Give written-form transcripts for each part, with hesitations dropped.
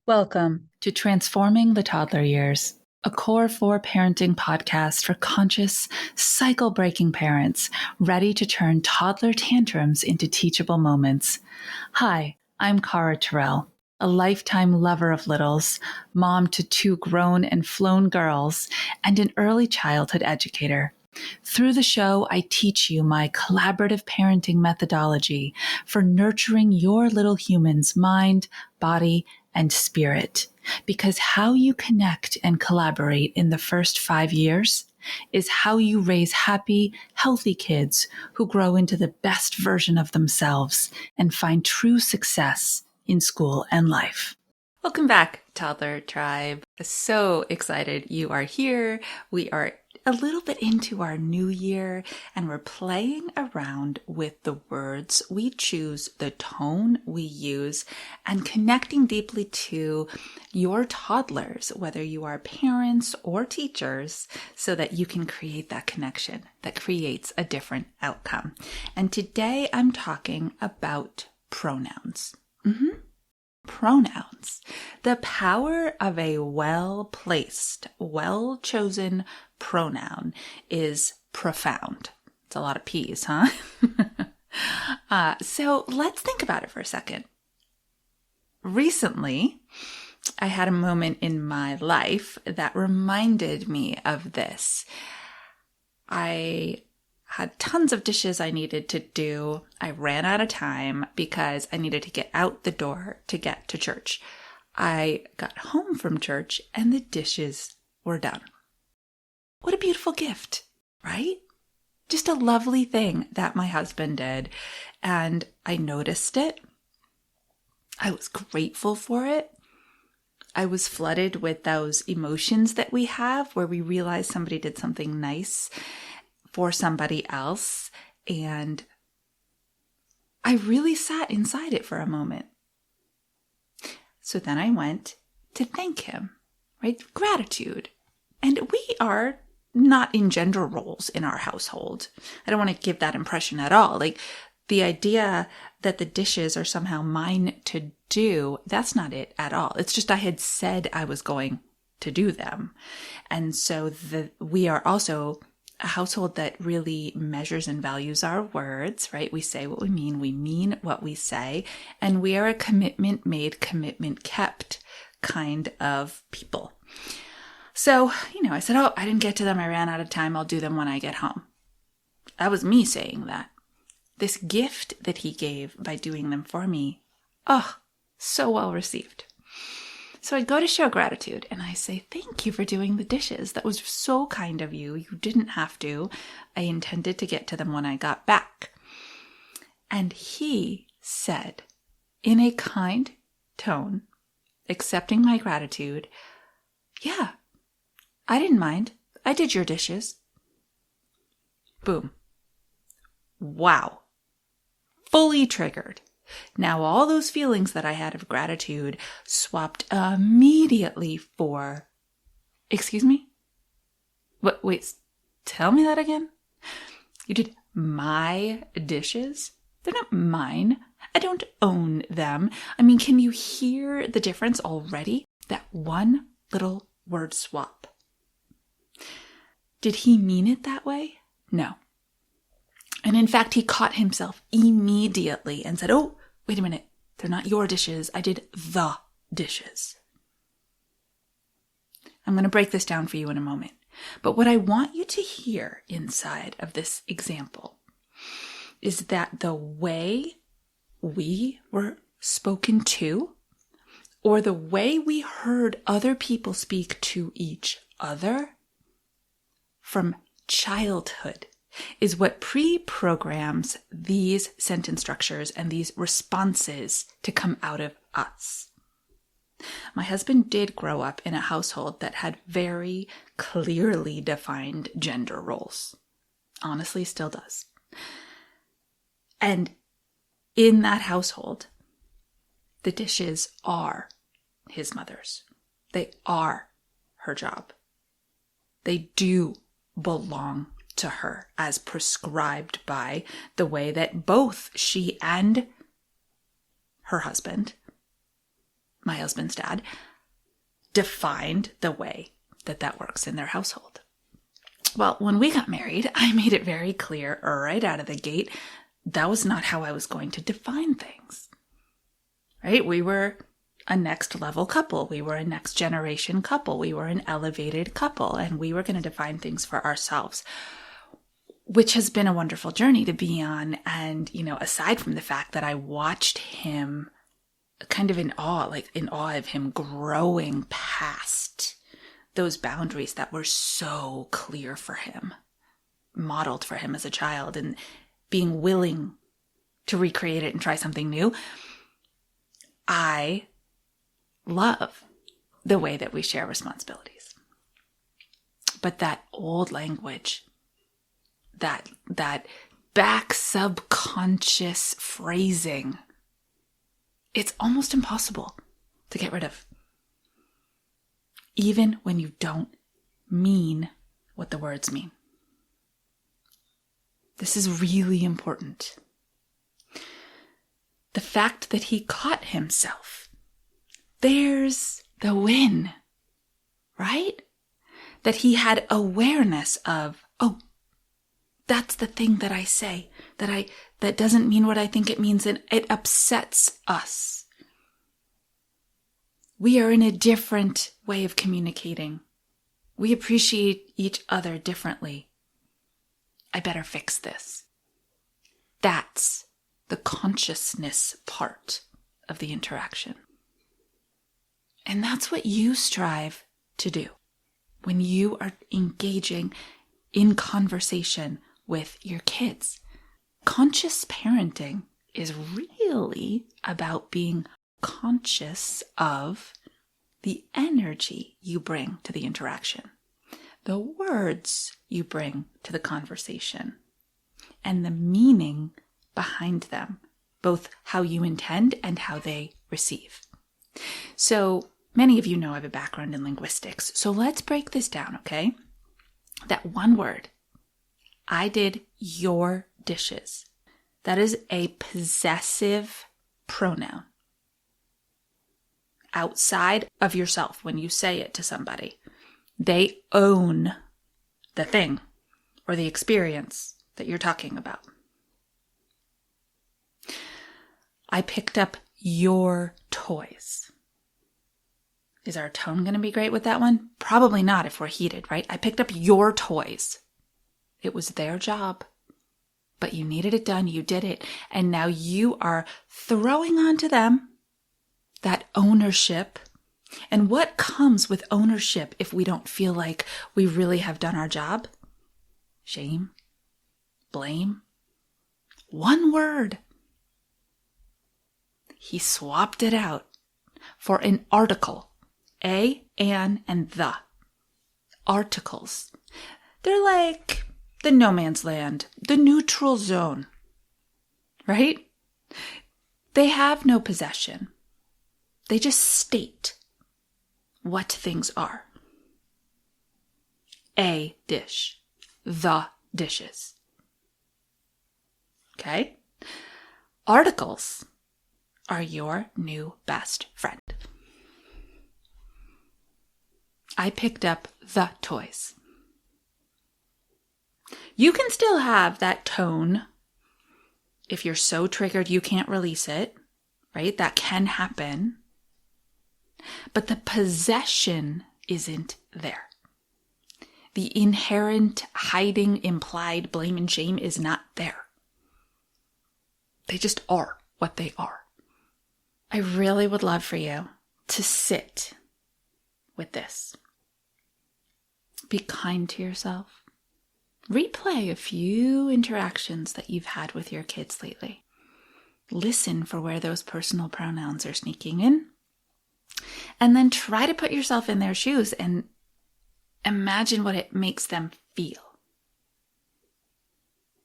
Welcome to Transforming the Toddler Years, a Core 4 parenting podcast for conscious, cycle-breaking parents ready to turn toddler tantrums into teachable moments. Hi, I'm Cara Tyrrell, a lifetime lover of littles, mom to 2 grown and flown girls, and an early childhood educator. Through the show, I teach you my collaborative parenting methodology for nurturing your little human's mind, body, and spirit. Because how you connect and collaborate in the first 5 years is how you raise happy, healthy kids who grow into the best version of themselves and find true success in school and life. Welcome back, Toddler Tribe. So excited you are here. We are a little bit into our new year, and we're playing around with the words we choose, the tone we use, and connecting deeply to your toddlers, whether you are parents or teachers, so that you can create that connection that creates a different outcome. And today I'm talking about pronouns. Pronouns. The power of a well-placed, well-chosen pronoun is profound. It's a lot of P's, huh? So let's think about it for a second. Recently, I had a moment in my life that reminded me of this. I had tons of dishes I needed to do. I ran out of time because I needed to get out the door to get to church. I got home from church and the dishes were done. What a beautiful gift, right? Just a lovely thing that my husband did. And I noticed it. I was grateful for it. I was flooded with those emotions that we have where we realize somebody did something nice for somebody else, and I really sat inside it for a moment. So then I went to thank him, right? Gratitude. And we are not in gender roles in our household. I don't want to give that impression at all. Like the idea that the dishes are somehow mine to do, that's not it at all. It's just I had said I was going to do them. And so we are also a household that really measures and values our words, right? We say what we mean what we say, and we are a commitment made, commitment kept kind of people. So, I said, I didn't get to them. I ran out of time. I'll do them when I get home. That was me saying that. This gift that he gave by doing them for me, so well received. So I go to show gratitude and I say, thank you for doing the dishes. That was so kind of you. You didn't have to. I intended to get to them when I got back. And he said, in a kind tone, accepting my gratitude, yeah, I didn't mind. I did your dishes. Boom. Wow. Fully triggered. Now, all those feelings that I had of gratitude swapped immediately for, excuse me? Wait, tell me that again? You did my dishes? They're not mine. I don't own them. I mean, can you hear the difference already? That one little word swap. Did he mean it that way? No. And in fact, he caught himself immediately and said, oh, wait a minute. They're not your dishes. I did the dishes. I'm going to break this down for you in a moment. But what I want you to hear inside of this example is that the way we were spoken to, or the way we heard other people speak to each other from childhood, is what pre-programs these sentence structures and these responses to come out of us. My husband did grow up in a household that had very clearly defined gender roles. Honestly, still does. And in that household, the dishes are his mother's. They are her job. They do belong to her as prescribed by the way that both she and her husband my husband's dad, defined the way that works in their household. Well, when we got married, I made it very clear right out of the gate that was not how I was going to define things. Right? We were a next level couple. We were a next generation couple. We were an elevated couple, and we were going to define things for ourselves, which has been a wonderful journey to be on. And, aside from the fact that I watched him kind of in awe of him growing past those boundaries that were so clear for him, modeled for him as a child, and being willing to recreate it and try something new. I love the way that we share responsibilities. But that old language, that back subconscious phrasing, it's almost impossible to get rid of. Even when you don't mean what the words mean. This is really important. The fact that he caught himself, there's the win, right? That he had awareness of, oh, that's the thing that I say, that doesn't mean what I think it means, and it upsets us. We are in a different way of communicating. We appreciate each other differently. I better fix this. That's the consciousness part of the interaction. And that's what you strive to do when you are engaging in conversation with your kids. Conscious parenting is really about being conscious of the energy you bring to the interaction, the words you bring to the conversation, and the meaning behind them, both how you intend and how they receive. So many of you know I have a background in linguistics, so let's break this down, okay? That one word, I did your dishes. That is a possessive pronoun. Outside of yourself, when you say it to somebody, they own the thing or the experience that you're talking about. I picked up your toys. Is our tone going to be great with that one? Probably not if we're heated, right? I picked up your toys. It was their job, but you needed it done. You did it. And now you are throwing onto them that ownership. And what comes with ownership if we don't feel like we really have done our job? Shame, blame. One word. He swapped it out for an article. A, an, and the. Articles. They're like the no man's land, the neutral zone, right? They have no possession. They just state what things are. A dish, the dishes. Okay? Articles are your new best friend. I picked up the toys. You can still have that tone. If you're so triggered you can't release it, right? That can happen. But the possession isn't there. The inherent hiding, implied blame and shame is not there. They just are what they are. I really would love for you to sit with this. Be kind to yourself. Replay a few interactions that you've had with your kids lately. Listen for where those personal pronouns are sneaking in. And then try to put yourself in their shoes and imagine what it makes them feel.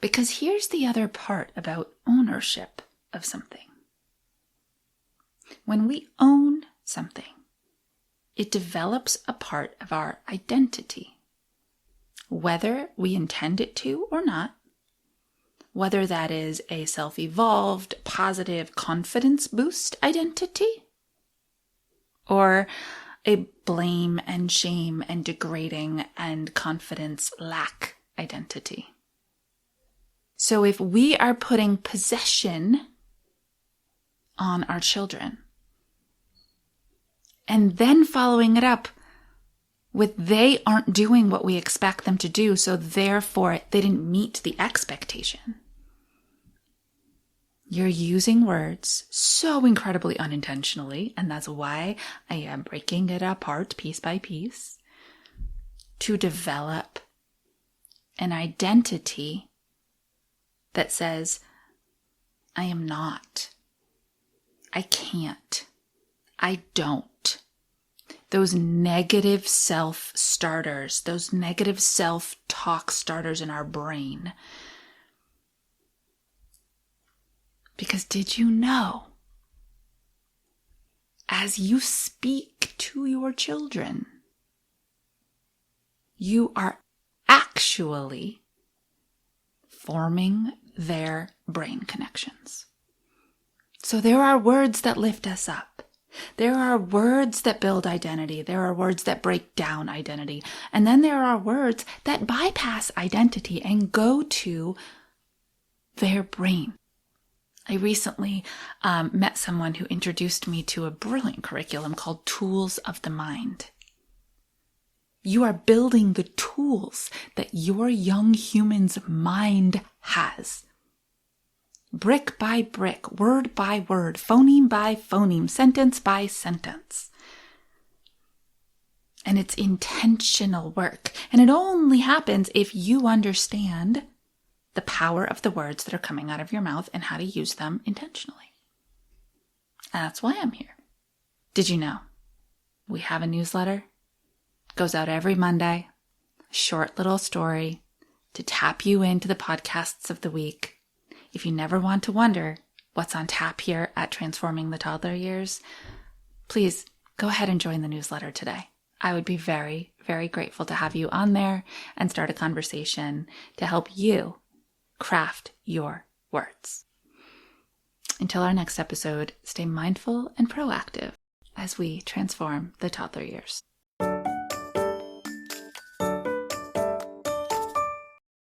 Because here's the other part about ownership of something. When we own something, it develops a part of our identity. Whether we intend it to or not, whether that is a self-evolved, positive confidence boost identity, or a blame and shame and degrading and confidence lack identity. So if we are putting possession on our children and then following it up with they aren't doing what we expect them to do, so therefore they didn't meet the expectation, you're using words so incredibly unintentionally, and that's why I am breaking it apart piece by piece to develop an identity that says, I am not, I can't, I don't. Those negative self-starters, those negative self-talk starters in our brain. Because did you know, as you speak to your children, you are actually forming their brain connections. So there are words that lift us up. There are words that build identity. There are words that break down identity. And then there are words that bypass identity and go to their brain. I recently met someone who introduced me to a brilliant curriculum called Tools of the Mind. You are building the tools that your young human's mind has. Brick by brick, word by word, phoneme by phoneme, sentence by sentence. And it's intentional work. And it only happens if you understand the power of the words that are coming out of your mouth and how to use them intentionally. And that's why I'm here. Did you know we have a newsletter? It goes out every Monday. A short little story to tap you into the podcasts of the week. If you never want to wonder what's on tap here at Transforming the Toddler Years, please go ahead and join the newsletter today. I would be very, very grateful to have you on there and start a conversation to help you craft your words. Until our next episode, stay mindful and proactive as we transform the toddler years.